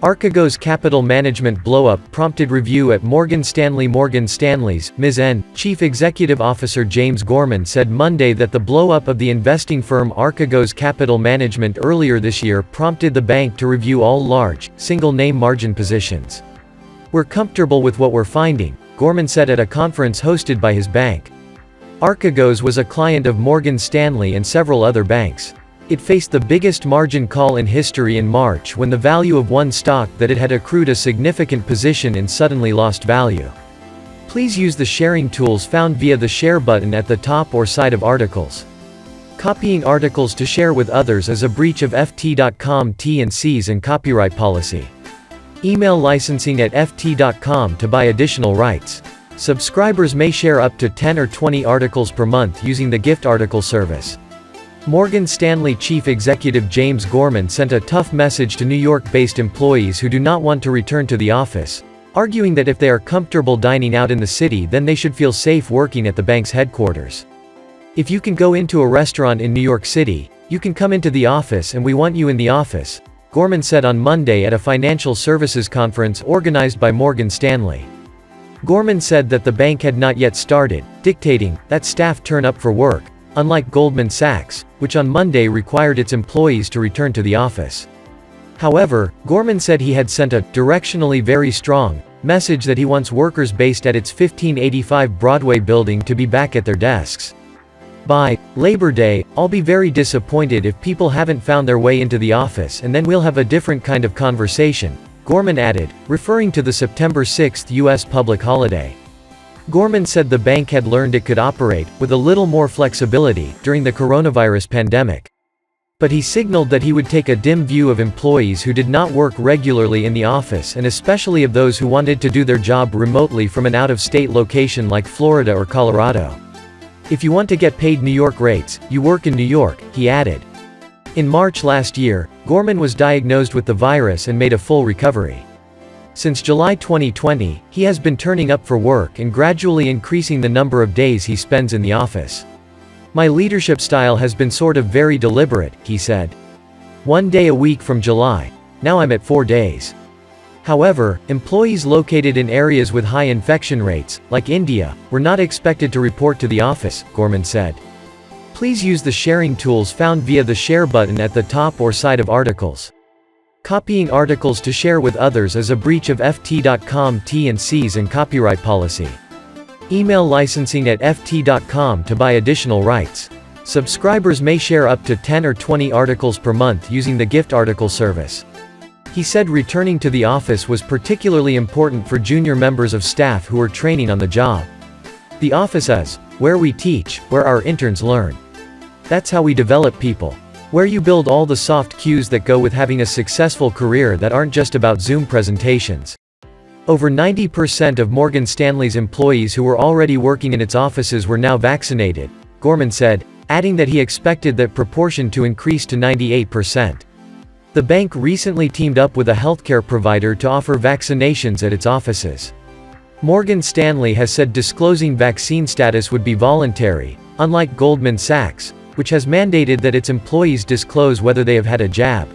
Archegos Capital Management blowup prompted review at Morgan Stanley. Morgan Stanley's Ms.N. Chief Executive Officer James Gorman said Monday that the blowup of the investing firm Archegos Capital Management earlier this year prompted the bank to review all large, single-name margin positions. "We're comfortable with what we're finding," Gorman said at a conference hosted by his bank. Archegos was a client of Morgan Stanley and several other banks. It faced the biggest margin call in history in March when the value of one stock that it had accrued a significant position in suddenly lost value. Please use the sharing tools found via the share button at the top or side of articles. Copying articles to share with others is a breach of ft.com T&Cs and copyright policy. Email licensing at ft.com to buy additional rights. Subscribers may share up to 10 or 20 articles per month using the gift article service. Morgan Stanley Chief Executive James Gorman sent a tough message to New York-based employees who do not want to return to the office, arguing that if they are comfortable dining out in the city, then they should feel safe working at the bank's headquarters. "If you can go into a restaurant in New York City, you can come into the office and we want you in the office," Gorman said on Monday at a financial services conference organized by Morgan Stanley. Gorman said that the bank had not yet started dictating that staff turn up for work, unlike Goldman Sachs, which on Monday required its employees to return to the office. However, Gorman said he had sent a directionally very strong message that he wants workers based at its 1585 Broadway building to be back at their desks. "By Labor Day, I'll be very disappointed if people haven't found their way into the office, and then we'll have a different kind of conversation," Gorman added, referring to the September 6 U.S. public holiday. Gorman said the bank had learned it could operate with a little more flexibility during the coronavirus pandemic. But he signaled that he would take a dim view of employees who did not work regularly in the office, and especially of those who wanted to do their job remotely from an out-of-state location like Florida or Colorado. "If you want to get paid New York rates, you work in New York," he added. In March last year, Gorman was diagnosed with the virus and made a full recovery. Since July 2020, he has been turning up for work and gradually increasing the number of days he spends in the office. "My leadership style has been sort of very deliberate," he said. "1 day a week from July. Now I'm at 4 days." However, employees located in areas with high infection rates, like India, were not expected to report to the office, Gorman said. Please use the sharing tools found via the share button at the top or side of articles. Copying articles to share with others is a breach of ft.com T&Cs and copyright policy. Email licensing at ft.com to buy additional rights. Subscribers may share up to 10 or 20 articles per month using the gift article service. He said returning to the office was particularly important for junior members of staff who were training on the job. "The office is where we teach, where our interns learn. That's how we develop people. Where you build all the soft cues that go with having a successful career that aren't just about Zoom presentations." Over 90% of Morgan Stanley's employees who were already working in its offices were now vaccinated, Gorman said, adding that he expected that proportion to increase to 98%. The bank recently teamed up with a healthcare provider to offer vaccinations at its offices. Morgan Stanley has said disclosing vaccine status would be voluntary, unlike Goldman Sachs, which has mandated that its employees disclose whether they have had a jab.